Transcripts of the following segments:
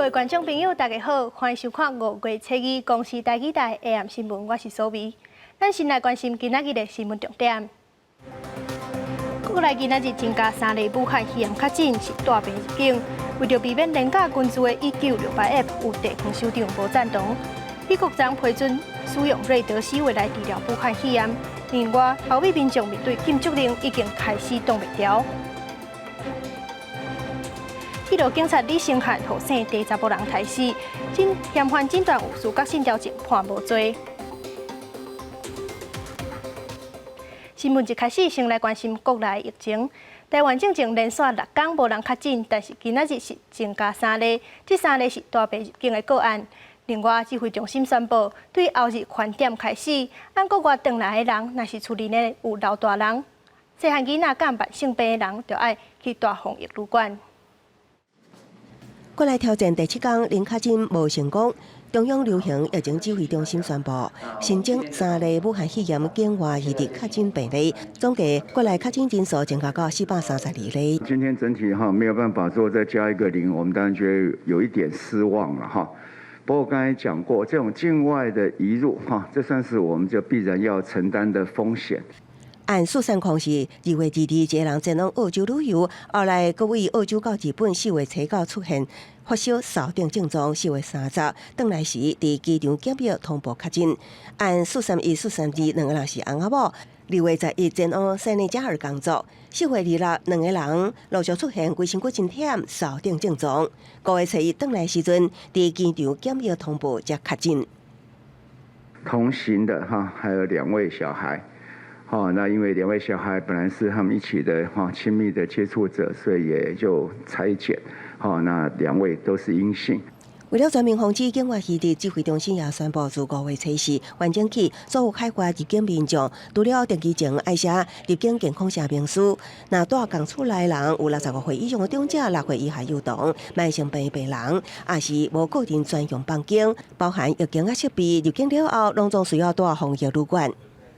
位观众朋友，大家好，欢迎收看5月7日公视台语台 AM 新闻，我是苏眉。咱先来关心今仔日的新闻重点。国内今仔日增加3例武汉肺炎确诊，是大病入境。为着避免廉价军资的1968F， 有地方首长无赞同。美国将批准使用瑞德西韦来治疗武汉肺炎。另外，后尾民众面对禁足令已经开始挡袂牢。迄路警察李成汉后生第查甫人害死，嫌犯诊断有视觉失调症，判无罪。新闻一开始，先来关心国内疫情。台湾正前连续6天无人确诊，但是今仔日是增加3例，这3例是大病入境的个案。另外，指挥中心宣布，对后日饭点开始，按国外回来的人，若是厝里呢有老大人、细汉囡仔、甲慢性病的人，就要去大防疫旅馆。国内挑战第7天零确诊无成功，中央流行疫情指挥中心宣布，新增3例武汉肺炎境外异地确诊病例，总计国内确诊人数增加到432例。今天整体没有办法做再加一个0，我们当然觉得有一点失望了哈。不过刚才讲过，这种境外的移入这算是我们就必然要承担的风险。按疏散控是2月2日，一个人前往澳洲旅游，后来各位澳洲到日本4月初9出现发烧、烧等症状，4月30回来时伫机场检疫通报确诊。按431、432两个人是翁仔某，2月11前往塞内加尔工作，4月26两个人陆续出现规身躯真忝、烧等症状，5月初1回来时阵伫机场检疫通报才确诊。同行的还有2位小孩。那因为2位小孩本来是他们一起的亲密的接触者，所以也就采检。那2位都是阴性。为了全面防止境外异地，指挥中心也宣布，自5月初4晚间起，所有海外入境民众，除了登机前爱写入境健康声明书，若住共厝内人有65岁以上的长者、6岁以下幼童、慢性病病人，也是无个人专用房间，包含疫情设备，入境了后，拢总需要住防疫旅馆。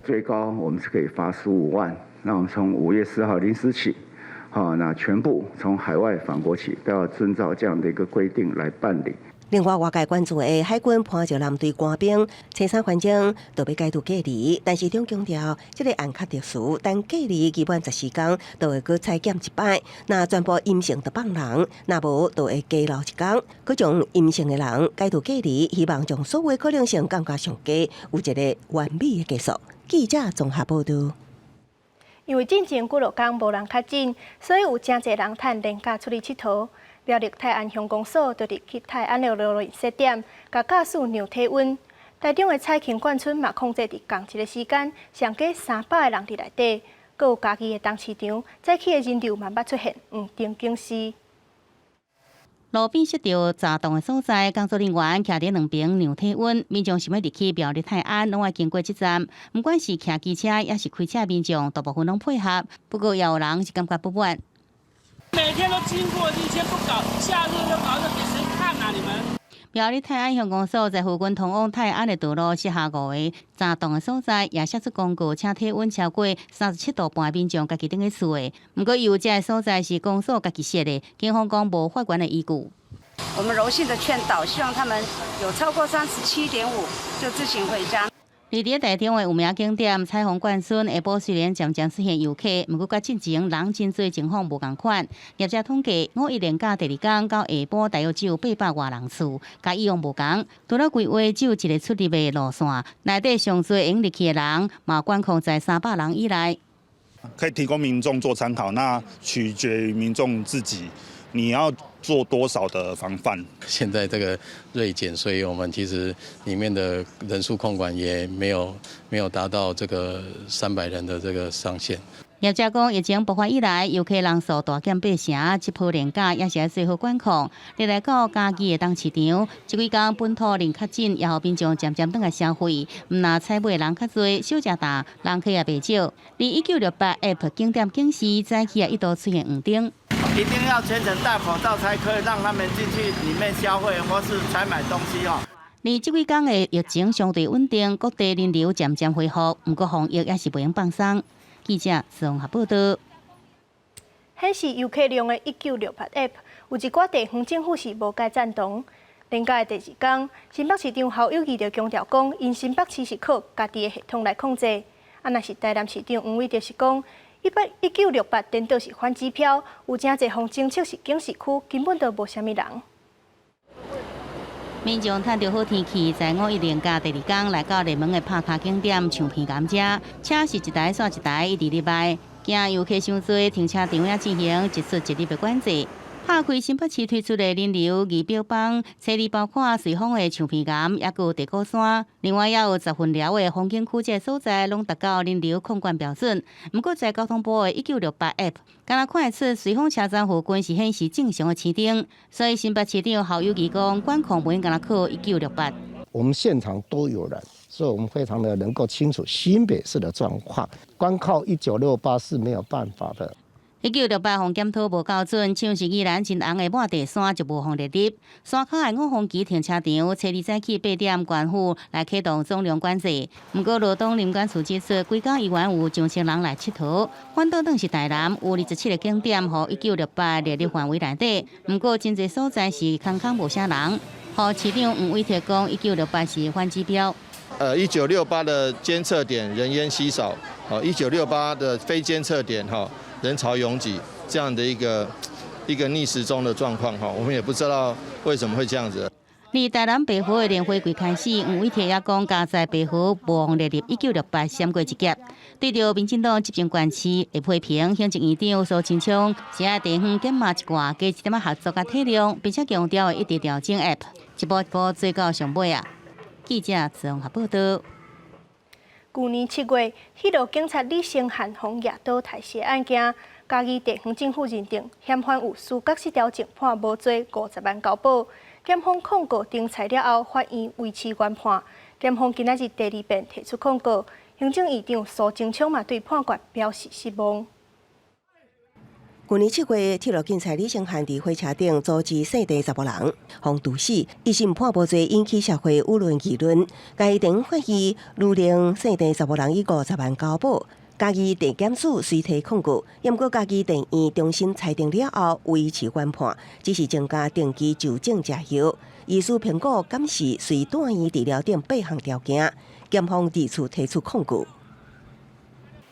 最高我们是可以罚15万，那我们从5月10号0时起，那全部从海外返国起都要遵照这样的一个规定来办理。另外，外界关注的海军判照舰队官兵青山环境都要解除隔离，但是中强调，这个案较特殊，但隔离基本14天都会去采检1摆，那全部阴性就放人，那无就会加留1天。佮将阴性的人解除隔离，希望将所有可能性降到上低，有一个完美的结束。记者综合报道。因为进前几6天无人确诊，所以有真侪人趁连假出去佚佗。苗栗泰安乡公所就伫去泰安的路轮设点，甲驾驶量体温。台中的彩琴冠村嘛控制伫同一个时间，上加300个人伫内底，佮有家己的东市场，早起的人流慢慢出现黄灯警示。路边设着闸洞的所在，工作人员徛伫2边量体温，民众想要入去苗栗泰安，拢要经过这站。不管是骑机车，也是开车民众，大部分拢配合。不过也有人是感觉不满。每天都经过，以前不搞，夏日就搞这给谁看啊？你们？苗栗泰安乡公所在附近通往泰安的道路设下5个闸洞的所在，也写出公告，请体温超过37度半民众家己登去厝的。不过，有这个所在是公所家己设的，警方讲无法院的依据。我们柔性的劝导，希望他们有超过37.5就自行回家。伫伫台中的有名景点彩虹冠村下晡虽然渐渐出现游客，不过甲进前人真多，情况无共款。业者统计，5一连假第2天到下晡大约只有800外人次，甲以往无同。除了规划只有一个出入的路线，内底上最用入去的人嘛管控在300人以内。可以提供民众做参考，那取决于民众自己。你要做多少的防范？现在这个锐减，所以我们其实里面的人数控管也没有达到这个300人的这个上限。业者讲，疫情爆发以来，游客人数大减8成，这波连假也是要做好管控。历来到家己的东市场，这几天本土零确诊，也后民众渐渐转来消费，毋那采买人较多，小食大，人客也袂少。离1968App 景点景时，早起也一度出现黄灯。一定要全程戴口罩，才可以让他们进去里面消费或是采买东西哦。而这几天的疫情相对稳定，各地人流渐渐恢复，不过防疫也是不用放松。记者综合报道。显示游客量的1968App 有一寡地方政府是无解赞同。连假的第2天，新北市长侯友宜就强调讲，因新北市是靠家己的系统来控制。若是台南市长黄伟就是讲，1968颠倒是反指标，有真侪方侦测是警示区，根本都无啥物人。民众趁着好天气，在5.1连假第2天来到热门的拍卡景点唱片甘蔗，车是一台煞一台一直入来，惊游客伤多，停车场也进行一出一入的管制。拍开新北市推出的人流仪表板，车里包括随风的唱片岩，也有地高山。另外，也有10分寮的风景区，这所在拢达到人流控管标准。不过，在交通部的1968 App， 刚才看得出随风车站附近是显示正常的市场，所以新北市长侯友宜讲，管控不应该靠1968。我们现场都有人，所以我们非常的能够清楚新北市的状况，光靠1968是没有办法的。1968防检讨无够准，像是宜兰真红的满地山就无防列入。山口的5峰旗停车场，初2早起8点关府来启动总量管制。不过，罗东林管处指出，规港依然有上千人来佚佗，反倒当是台南有27个景点，和1968列入范围内底。不过，真侪所在是空空无啥人。和市长黄伟哲讲，1968是反指标。1968的监测点人烟稀少，1968的非监测点人潮拥挤，这样的一个逆时钟的状况我们也不知道为什么会这样子。离台南北湖的莲花季开始，黄伟哲也讲，加在北湖无列入1968闪过一劫。对着民进党执政县市的批评，行政院长苏清昌是在地方减码一寡，加一点合作甲体谅，并且强调一直调整 App， 一步一步追到上尾啊。记者综合报道。去年7月，迄落警察李成汉从夜岛抬尸案件，嘉义地方政府认定嫌犯有司角失调症，判无罪50万交保。检方控告定裁了后，法院维持原判。检方今仔日第2遍提出控告，行政院长苏贞昌嘛对判决表示失望。去年7月，铁路警察李成汉伫火车顶阻止姓地查甫人，互毒死，一审判无罪，引起社会舆论议论。该庭法院如令姓地查甫人以50万交保。嘉义地检署随提控告，不过嘉义地院重新裁定了后维持原判，只是增加定期就诊吃药。医师评估监视随住院治疗等8项条件，检方提出控告。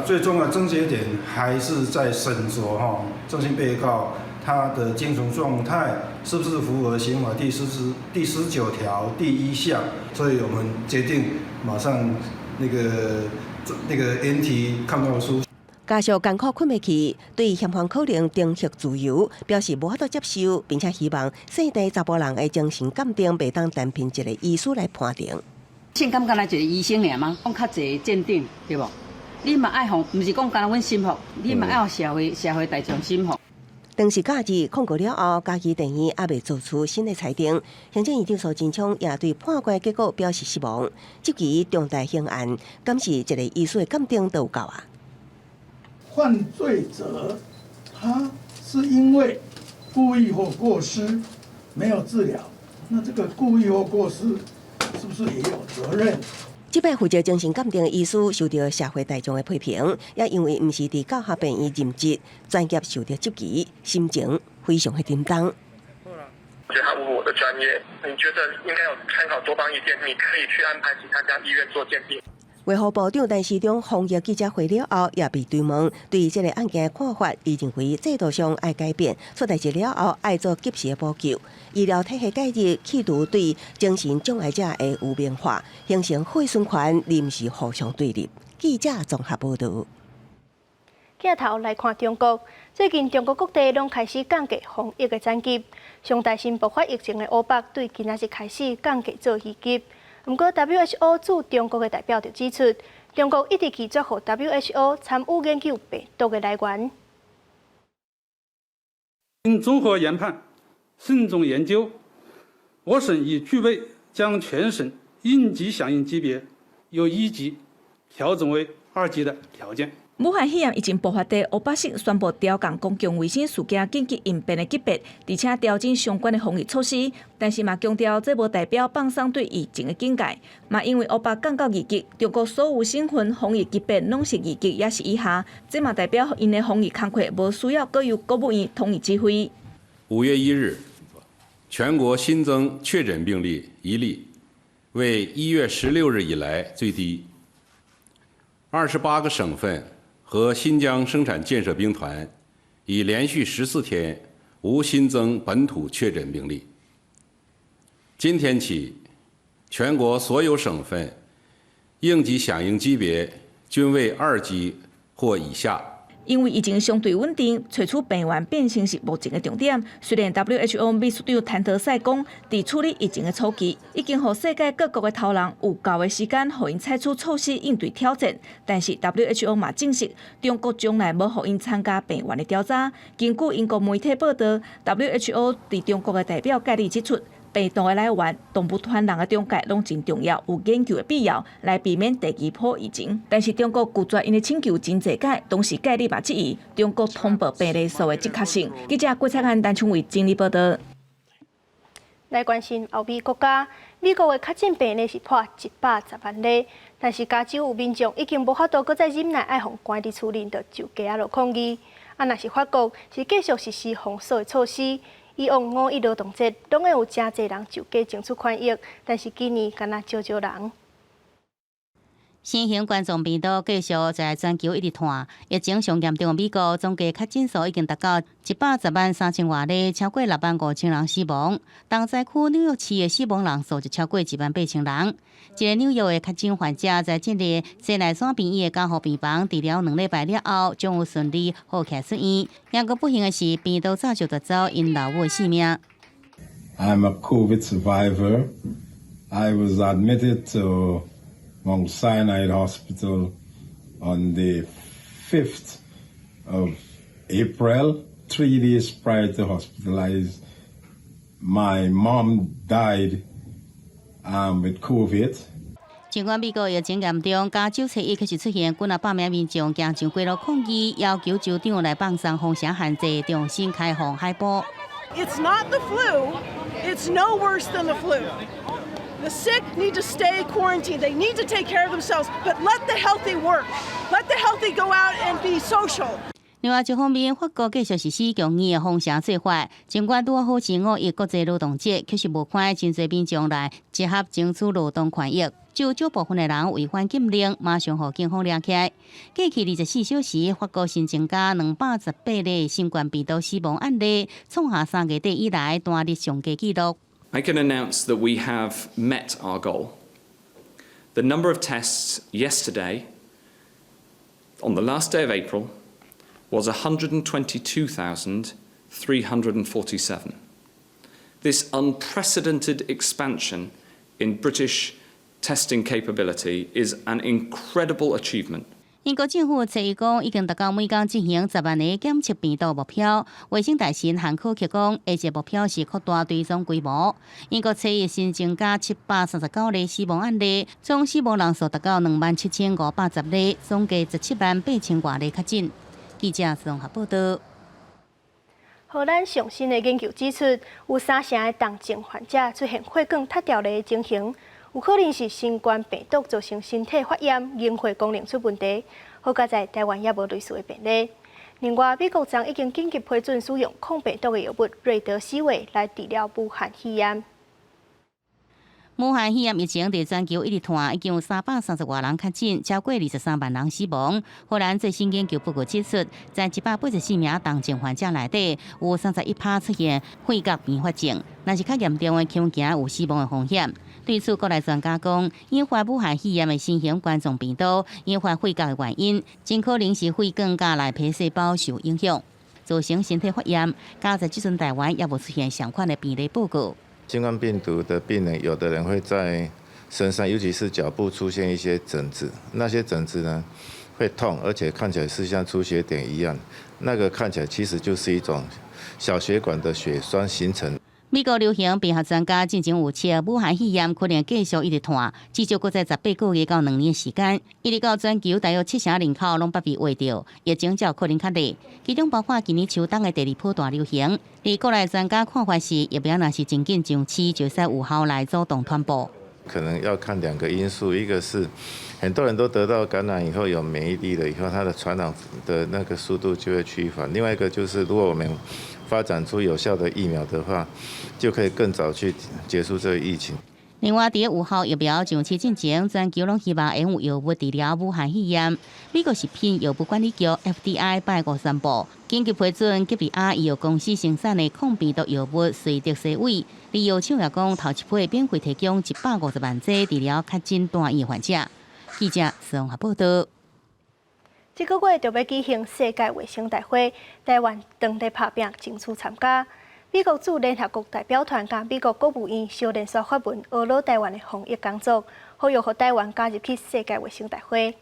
最重要的症结点还是在审酌郑姓被告他的精神状态是不是符合刑法第19条第1项，所以我们决定马上那个延提抗告书。家属艰苦困不起，对嫌犯可能定刑自由表示无法度接受，并且希望姓地查甫人的精神鉴定袂当单凭一个医师来判定。性感敢若一个医生尔吗？讲较侪鉴定，对无？你嘛爱互，毋是讲干阮心服，你嘛爱互社会大众心服。当时假日控告了后，嘉义地院也未做出新的裁定。行政院长苏贞昌也对判决结果表示失望。这起重大刑案，敢是一个医师的鉴定都有够啊？犯罪者他是因为故意或过失没有治疗，那这个故意或过失是不是也有责任？这摆负责精神鉴定的医师受到社会大众的批评，也因为不是伫教学病院任职，专业受到质疑，心情非常的沉重。我觉得他侮辱我的专业，你觉得应该有参考多方意见，你可以去安排其他家医院做鉴定。卫福部长陈时中防疫记者会了后，也被追问对这个案件的看法，伊认为制度上爱改变，出代志了后爱做及时的补救。医疗体系介入，企图对精神障碍者的污名化，形成毁损权，临时互相对立。记者综合报道。镜头来看中国，最近中国各地拢开始降低防疫的战绩。上大新爆发疫情的欧北对今仔日开始降低做预警。不过 WHO 驻中国的代表就指出，中国一直拒绝和 WHO 参与研究病毒的来源。经综合研判、慎重研究，我省已具备将全省应急响应级别由1级调整为2级的条件。武汉肺炎疫情爆发地乌北市宣布调降公共卫生事件紧急应变的级别，而且调整相关的防疫措施。但是嘛强调，这无代表放松对疫情的警戒。嘛因为乌北降到2级，中国所有省份防疫级别拢是2级，也是以下。这嘛代表因的防疫工作无需要搁由国务院统一指挥。5月1日，全国新增确诊病例1例，为1月16日以来最低。28个省份和新疆生产建设兵团已连续14天无新增本土确诊病例。今天起，全国所有省份应急响应级别均为2级或以下。因为疫情相对稳定，找出病源变成是目前的重点。虽然 WHO 秘书长谭德赛讲，在处理疫情的初期，已经让世界各国的头人有够的时间，让因采取措施应对挑战。但是 WHO 嘛证实，中国从来无让因参加病源的调查。根据英国媒体报道 ，WHO 在中国的代表概率指出，病毒的来源、动物传人的中介拢真重要，有研究的必要，来避免第2波疫情。但是中国拒绝因的请求真侪届，同时概率嘛质疑中国通报病例数的正确性。记者郭彩涵、陈春伟整理报道。来关心欧美国家，美国的确诊病例是破110万例，但是加州有民众已经无法度搁再忍耐，爱互关伫厝里，就家落抗议。若是法国是继续实施封锁的措施。以往5一劳动节，拢会有真侪人就家争取权益，但是今年敢若少人。新型冠状病毒继续在全球一直传，疫情上严重的美国总计确诊数已经达到110万3千多例，超过6万5千人死亡。东西区纽约市的死亡人数就超过1万8千人。一个纽约的确诊患者在建立西奈山病院的加护病房治疗2礼拜了后，将有顺利好起出院。然而不幸的是，病毒早就夺走因老母的性命。I'm a COVID survivor. I was admitted to Mount Sinai Hospital on the 5th of April, 3 days prior to hospitalized. My mom died with COVID. 尽管美国疫情严重，加州初一开始出现几百名民众行上街头抗议，要求州长来放松封城限制，重新开放海报。It's not the flu. It's no worse than the flu. The sick need to stay quarantined. They need to take care of themselves. But let the healthy work. Let the healthy go out and be social. 另外一方面，法国继续实施强硬的封城做法，尽管拄好是5一国际劳动节，却是无看真侪民众来集合争取劳动权益。就少部分的人违反禁令，马上被警方抓起来。过去24小时，法国新增加218例新冠病毒死亡案例，创下3月底以来单日上低纪录。I can announce that we have met our goal. The number of tests yesterday, on the last day of April, was 122,347. This unprecedented expansion in British testing capability is an incredible achievement. 英国政府初一讲，已经达到每天进行10万个检测病毒目标。卫生大臣汉克克讲，下一个目标是扩大追踪规模。英国初一新增加739例死亡案例，总死亡人数达到27510例，总计17万8千多例确诊。记者综合报道。荷兰上新的研究指出，有3成的重症患者出现血管塌掉的情形。有可能是新冠病毒造成身体发炎、凝血功能出问题。好在在台湾也无类似的病例。另外，美国曾已经紧急批准使用抗病毒的药物瑞德西韦来治疗武汉肺炎。武汉肺炎疫情在全球一直传，已经有330多人确诊，超过23万人死亡。荷兰最新研究报告指出，在184名重症患者内底，有31%出现肺角并发症，若是较严重的，恐惊有死亡的风险。对此，国内专家讲，引发武汉肺炎的新型冠状病毒引发肺角的原因，真可能是肺管甲内皮细胞受影响，造成身体发炎。加在即阵台湾也无出现相关的病例报告。新冠病毒的病人，有的人会在身上，尤其是脚部出现一些疹子，那些疹子呢会痛，而且看起来是像出血点一样，那个看起来其实就是一种小血管的血栓形成。美国流行病学专家进前预测，武汉肺炎可能继续一直传，至少搁在18个月到2年时间，一直到全球大约7成人口拢不被围掉，疫情才有可能确立。其中包括今年秋冬的第2波大流行。而国内专家看法是，疫苗若是真紧上市，就使有效来阻挡传播。可能要看2个因素，一个是很多人都得到感染以后有免疫力了以后，它的传染的那个速度就会趋缓。另外一个就是，如果我们发展出有效的疫苗的话，就可以更早去结束这个疫情。另外，伫5号疫苗上市进前，全球拢希望用药物治疗武汉肺炎。美国食品药物管理局 FDA 拜五宣布，紧急批准吉比亚医药公司生产的抗病毒药物瑞德西韦，理由厂也讲头一批免费提供150万剂治疗确诊单疫患者。记者综合报道。这个月就要举行世界卫生大会，台湾当地拍拼争取参加。美国驻联合国代表团甲美国国务院小联署发文俄罗台湾的防疫工作，呼吁台湾加入去世界卫生大会。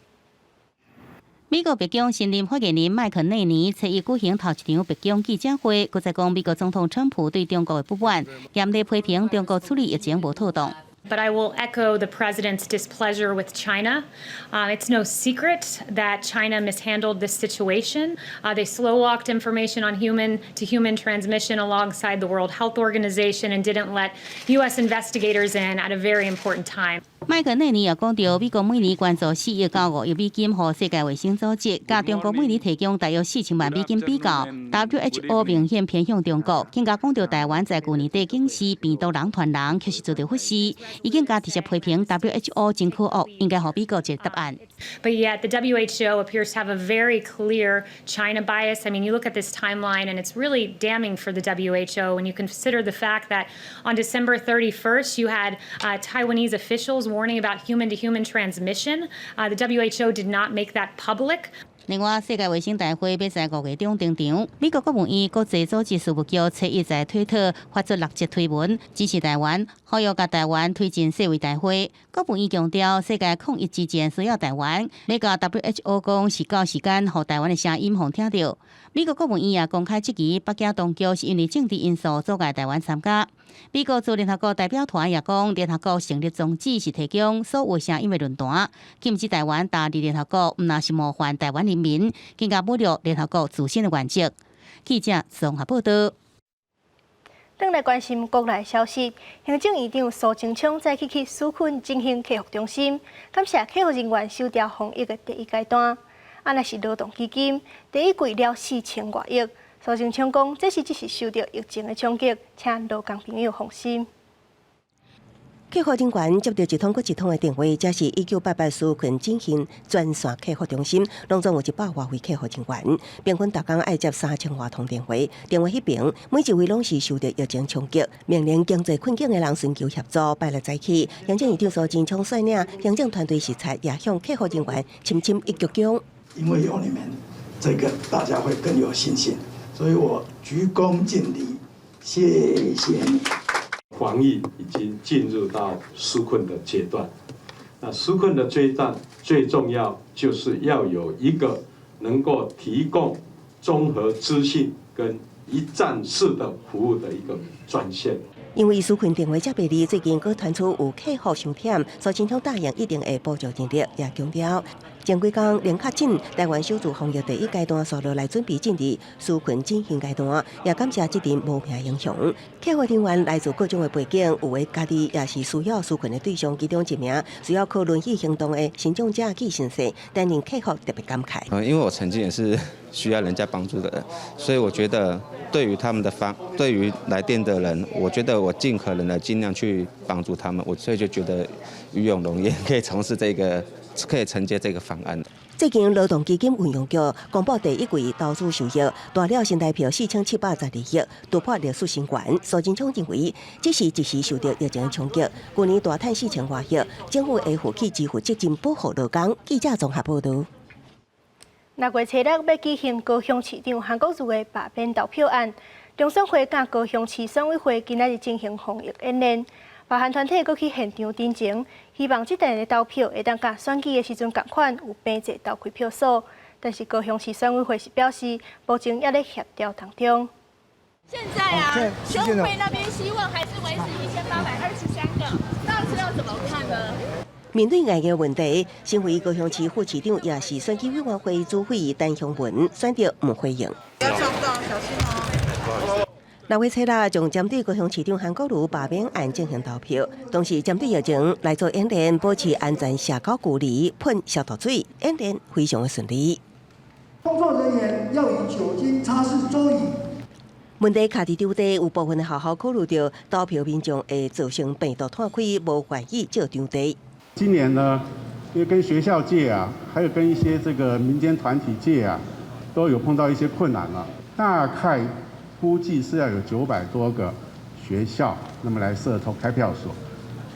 美国白宫新任发言人麦肯内尼初一举行头一场白宫记者会，佮再讲美国总统川普对中国的不满，严厉批评中国处理疫情无妥当。But I will echo the president's displeasure with China. It's no secret that China mishandled this situation. They slow-walked information on human-to-human transmission alongside the World Health Organization and didn't let U.S. investigators in at a very important time. 麦肯内尼也讲到，美国每年捐助4亿到5亿美金予世界卫生组织，甲中国每年提供大约4000万美金比较 ，WHO 明显偏向中国。更加讲到台湾在去年底警示病毒人传人，确实做到忽视，已经加直接批评 WHO 真可恶，应该予美国一个答案。But yet the WHO appears to have a very clear China bias. I mean, you look at this timeline, and it's really damning for the WHO when you consider the fact that on December 31st, you had Taiwanese officials warning about human-to-human transmission. The WHO did not make that public. 另外，世界卫生大会要在5月中登场。美国国务院国际组织事务局初一在推特发出6则推文，支持台湾，呼吁甲台湾推进世卫大会。国务院强调，世界抗疫之前需要台湾。美国 WHO 讲是到时间，让台湾的声音互听到。美国国务院也公开质疑北京当局是因为政治因素阻碍台湾参加。美国驻联合国代表团也讲，联合国成立宗旨是提供所有声音的论坛，禁止台湾踏入联合国，唔那是冒犯台湾人民，更加侮辱联合国自身的原则。记者综合报道。转来关心国内消息，行政院长苏贞昌再去纾困振兴客服中心，感谢客服人员收掉防疫的第一阶段。若是劳动基金，第一季了4000多亿。苏贞昌讲，这只是受到疫情的冲击，请劳工朋友放心。客服人员接到一通一通的电话，这是1988纾困振兴专线客服中心，拢总有100多位客服人员，平均逐工爱接3000多通电话。电话迄边每一位拢是受到疫情冲击，面临经济困境的人寻求协助。拜六早起，行政院长苏贞昌率领行政团队视察，也向客服人员深深一鞠躬。因为有你们，这个大家会更有信心。所以我鞠躬尽瘁，谢谢你。防疫已经进入到纾困的阶段，那纾困的阶段最重要就是要有一个能够提供综合资讯跟一站式的服务的一个专线。因为纾困电话接不离，最近佫传出有客户伤忝，苏贞昌答应一定会补助人力，也强调前几天零确诊，台湾守住防疫第一阶段，速落来准备进入纾困振兴阶段，也感谢这阵无名英雄。客服人员来自各种的背景，有的家己也是需要纾困的对象，其中一名需要靠轮椅行动的身障者纪先生，但令客户特别感慨。因为我曾经也是需要人家帮助的人，所以我觉得对于他们的对于来电的人，我觉得我尽可能的尽量去帮助他们，所以就觉得于永荣也可以从事这个。可以承接这个方案。最近劳动基金运用局公布第一季投资收益达了新台币4712亿，突破历史新高。苏贞昌认为，这是一时受到疫情冲击，去年大赚4000多亿，政府会负起支付责任保护劳工。记者综合报道。6月初6要举行高雄市长韩国瑜的罢免投票案，中选会甲高雄市选委会今仔日进行防疫演练。罢韩团体阁去现场တင်情，希望这阵的投票会当甲选举的时阵同款有平济投开票数。但是高雄市选委会是表示，目前也在协调当中。现在选委会那边希望还是维持1823个，到时要怎么看呢？面对外嘅问题，身为高雄市副市长也是选举委员会主委陈雄文选择唔回应。不要撞到，小心哦。 6月初6将针对高雄市长韩国瑜罢免案进行投票，同时针对疫情来做演练，保持安全社交距离，喷消毒水，演练非常的顺利。工作人员要以酒精擦拭桌椅。问题卡伫丢地，有部分的学校考虑到投票民众会造成病毒摊开，无愿意照场地。今年呢，因为跟学校界啊，还有跟一些这个民间团体界啊，都有碰到一些困难了。大概估计是要有900多个学校那么来设开票所，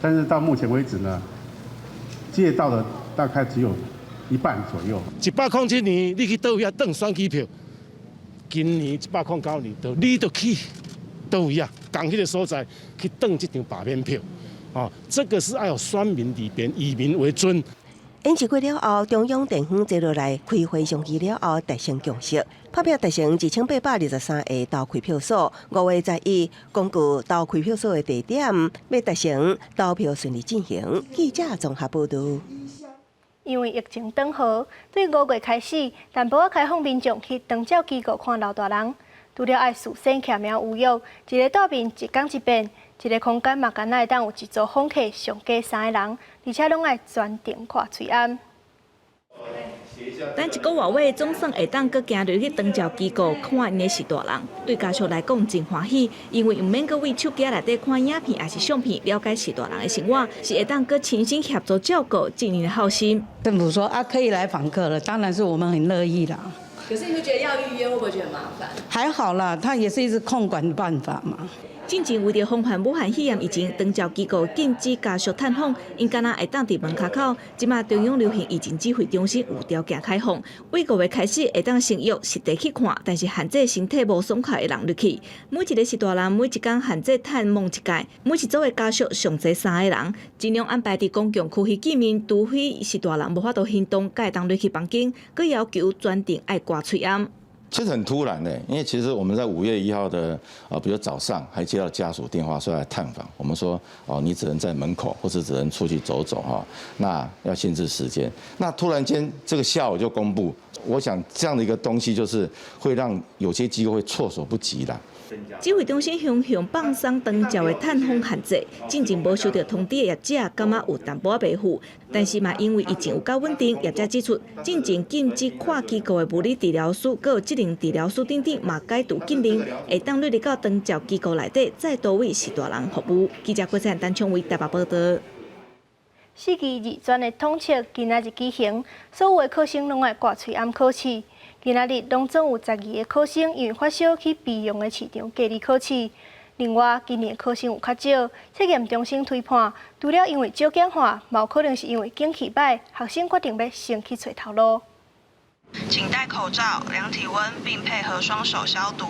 但是到目前为止呢，借到的大概只有1半左右。107年你去倒遐转选举票，今年109年你就去倒位啊，共迄个所在去转这张罢免票。这个是要有选民里边以民为尊。演习过了后，中央电访接落来开会商议了后，达成共识。拍票达成2823个投开票所，5月11公布投开票所的地点，要达成投票顺利进行。记者综合报道。因为疫情转好，对5月开始，淡薄仔开放民众去长照机构看老大人，除了爱事先徛名有约，一个桌面一讲一遍。一个空间嘛，敢若会当有一组访客上加3个人，而且拢爱专程看喙暗。等一个月尾，总算会当搁行入去长照机构看因的是大人，对家属来讲真欢喜，因为唔免搁为手机内底看影片还是相片，了解是大人的生活，是会当搁亲身协助照顾尽人的好心。政府说啊，可以来访客了，当然是我们很乐意啦。可是你会觉得要预约，会不会觉得很麻烦？还好啦，它也是一直控管的办法嘛。进前为着防范武汉肺炎疫情，长照机构禁止家属探访，因敢若会当伫门口口。即马中央流行疫情指挥中心有条件开放，为5月开始会当承约实地去看，但是限制身体无爽快的人入去。每一个是大人，每一天限制探望一届，每一组的家属上侪3个人，尽量安排伫公共区域见面。除非是大人无法度行动，才会当入去房间，佮要求专程爱挂喙暗。其实很突然的，因为其实我们在5月1号的比如早上还接到家属电话说来探访，我们说你只能在门口或者只能出去走走哈，那要限制时间。那突然间这个下午就公布，我想这样的一个东西就是会让有些机构会措手不及啦。指挥中心向放松长照的探访限制，进前无收到通知的业者，感觉有淡薄仔袂赴，但是嘛因为疫情有够稳定，业者指出，进前禁止跨机构的物理治疗师，佮有职能治疗师等等嘛解除禁令，会当入到长照机构内底，再多为是大人服务。记者郭灿丹昌为台北报道。4期2专的统测今仔日举行，所有的考生拢爱挂喙暗考试。今仔日拢总有12个考生因为发烧去备用的市场隔离考试。另外，今年的考生有较少，测验中心推判，除了因为少简化，嘛有可能是因为景气歹，学生决定要先去找头路。请戴口罩、量体温，并配合双手消毒。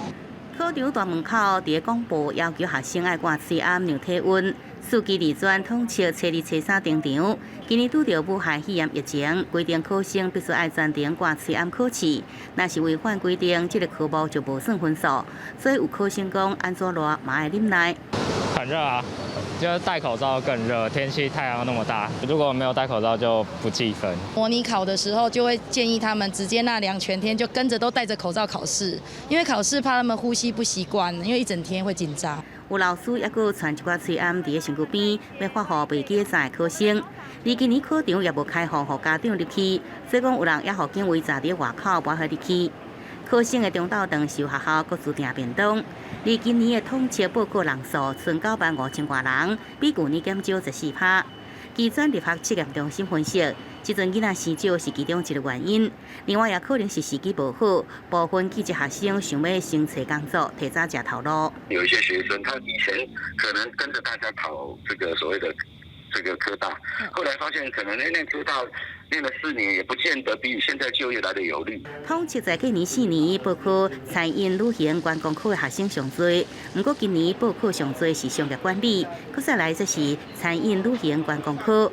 考场大门口伫广播要求学生爱挂喙暗量体温。4期2专统测初2、初3登场，今年拄到武汉肺炎疫情，规定考生必须爱专程挂喙暗考试。若是违反规定，这个科目就无算分数。所以有考生讲，安怎热嘛爱忍耐。很热啊，就是戴口罩更热，天气太阳那么大，如果没有戴口罩就不计分。模拟考的时候就会建议他们直接那2全天就跟着都戴着口罩考试，因为考试怕他们呼吸不习惯，因为一整天会紧张。有老师也阁传一寡喙暗伫个身躯边，要发予未记载考生。而今年考场也无开放予家长入去，所以讲有人也互警卫站伫外口不许入去。考生的中昼顿是由学校各自订便当。而今年的统测报告人数剩95000多人，比去年减少14%。基专入学测验中心分析，即阵囡仔生少是其中一个原因，另外也可能是时机无好，部分寄籍学生想要先找工作，提早吃头路。有一些学生他以前可能跟着大家考这个所谓的这个科大，后来发现可能念科大念了4年，也不见得比现在就业来的有利。统测在去年4年报考餐饮、旅行、观光科的学生上多，不过今年报考上多是商业管理，搁再来则是餐饮、旅行、观光科。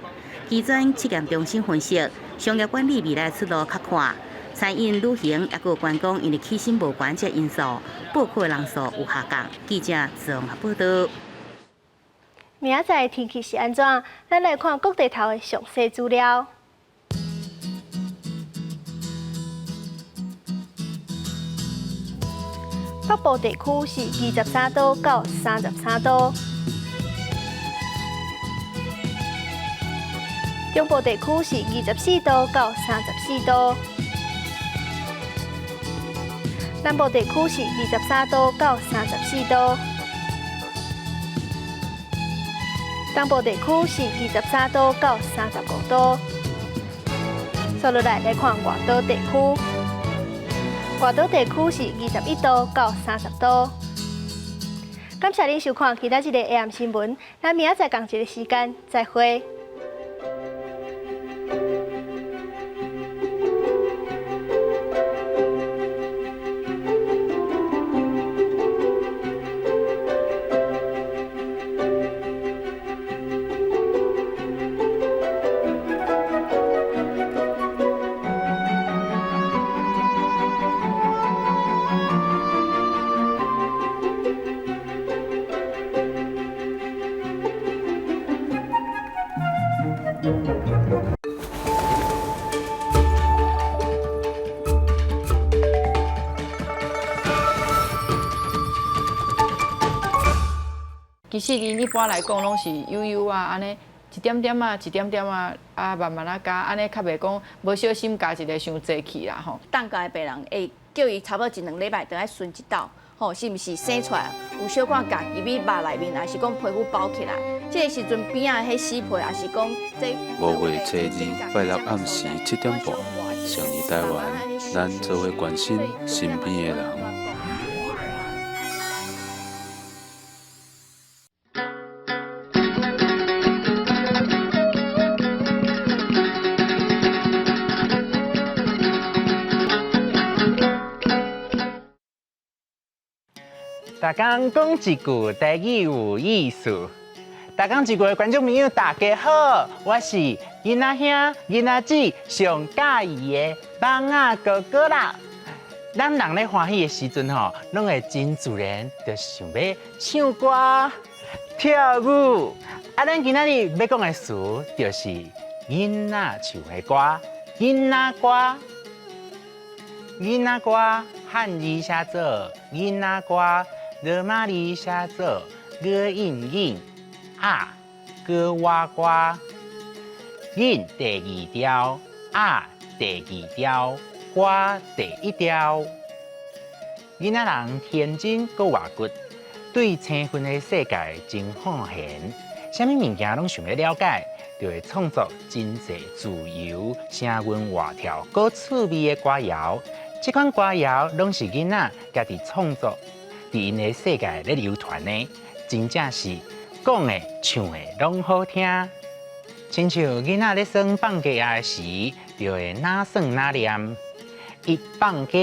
基专测验中心分析，商业管理未来出路较宽，餐饮、旅行也有观光因为起薪无关这因素，报考的人数有下降。记者综合报道。明仔载天气是安怎？咱来看各地头的详细资料。北部地区是23度到33度，中部地区是24度到34度，南部地区是23度到34度，东部地区是23度到35度。接落来看外岛地区，外岛地区是21度到30度。感谢您收看今仔日的 AM 新闻，咱明仔载同一个时间再会。其实伊一般来讲拢是悠悠啊，安尼一点点啊，一点点啊，慢慢啊加，安尼较袂讲无小心加一个伤济气啦吼。当家的病人会叫伊差不多1、2礼拜，等爱顺一道，吼，是毋是生出来有小可夹入去肉内面，还是讲皮肤包起来？这个时阵边仔迄死皮，还是讲这5月初2拜六暗时7点半，上日台湾，咱做伙关心身边的人。大家讲一句台语有意思。大家一句的观众朋友，大家好，我是囡仔兄、囡仔姊上介意的放仔哥哥啦。咱人咧欢喜的时阵吼，拢会真自然就想要唱歌、跳舞。咱今仔日要讲的词就是囡仔唱的歌，囡仔歌。囡仔歌汉字写做囡仔歌。罗马字写做歌印印啊歌哇呱，印第2条啊第2条呱第1条。囡仔人天真搁活骨，对青春的世界真好闲，啥物物件拢想要了解，就会创作真侪自由、声韵活跳、搁趣味的歌谣。这款歌谣拢是囡仔家己创作。伫因的世界咧流传呢，真正是讲的、唱的拢好听。亲像囡仔咧耍放假仔时，就会哪耍哪念。1放假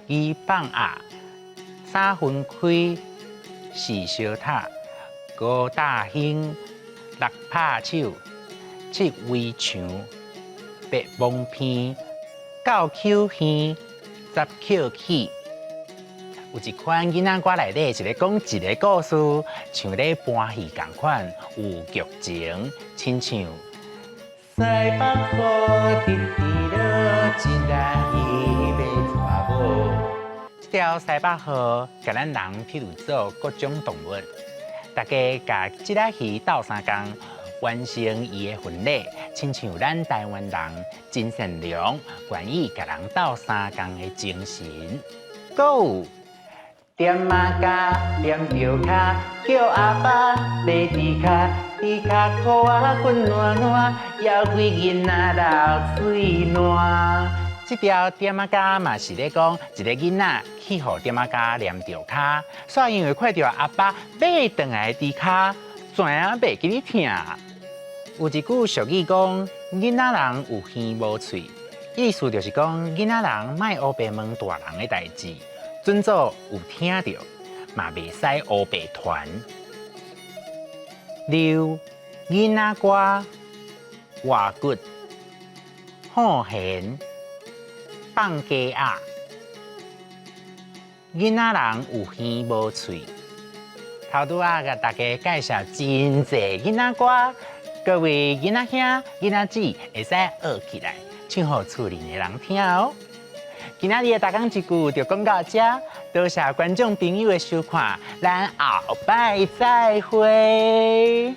，2放鸭，3分开，4烧塔，5打兴，6拍手，7围墙，8蒙片，9扣耳，10扣起。有一款囡仔歌内底是咧讲一个故事，像咧搬戏共款，有剧情，亲像西北风直直落，一人伊要娶某。这条西北河，甲咱人譬如做各种动物，大家甲这只鱼斗相共，完成伊的婚礼，亲像咱台湾人真善良，愿意甲人斗相共的精神。搁有。点马甲，点着脚，叫阿爸坐伫脚，伫脚裤啊滚烂烂，要开囡仔流水烂。这条点马甲嘛是咧讲一个囡仔去互点马甲黏着脚，煞因为看到阿爸爬转来伫脚，怎啊袂记哩疼？有一句俗语讲，囡仔人有耳无喙，意思就是讲囡仔人莫黑白问大人的代志。准做有听到，嘛袂使黑白传。溜囡仔歌，活骨，好闲，放假仔。囡仔人有耳无喙。头拄仔甲大家介绍真侪囡仔歌，各位囡仔兄、囡仔姊会使学起来，唱互厝里的人听哦。今仔日的大讲一句就讲到这，多谢观众朋友的收看，咱后摆再会。